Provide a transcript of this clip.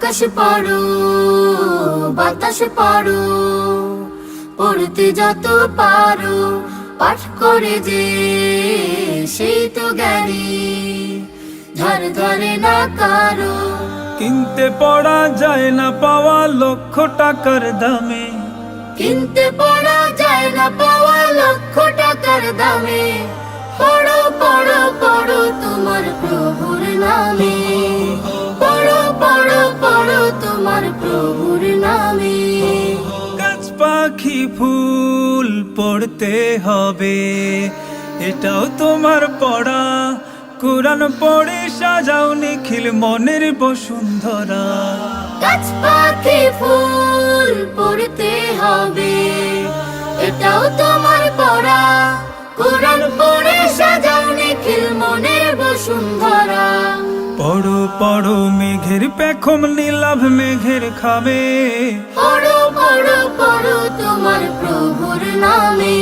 আকাশ পড়ো বাতাস পড়ো, পড়তে যত পারো পাঠ করে যে সেই তো জ্ঞানী, ধার ধারে না কারো। কিনতে পড়া যায় না পাওয়া লক্ষ টাকার দামে, কিনতে পড়া যায় না পাওয়া লক্ষ টাকার দামে। পড়ো পড়ো পড়ো তোমার প্রভুর নামে, পড়ো পড়ো পড়ো তোমার প্রভুর নামে। গাছ পাখি ফুল পড়তে হবে, এটাও তোমার পড়া। কোরআন পড়ে সাজাও নিখিল মনের বসুন্ধরা। গাছ পাখি ফুল পড়তে হবে, এটাও তোমার পড়া। কোরআন পড়ে সাজাও নিখিল মনের বসুন্ধরা। পড়ো পড়ো মেঘের পেখম নীলাভ মেঘের খামে, পড়ো পড়ো পড়ো তোমার প্রভুর নামে,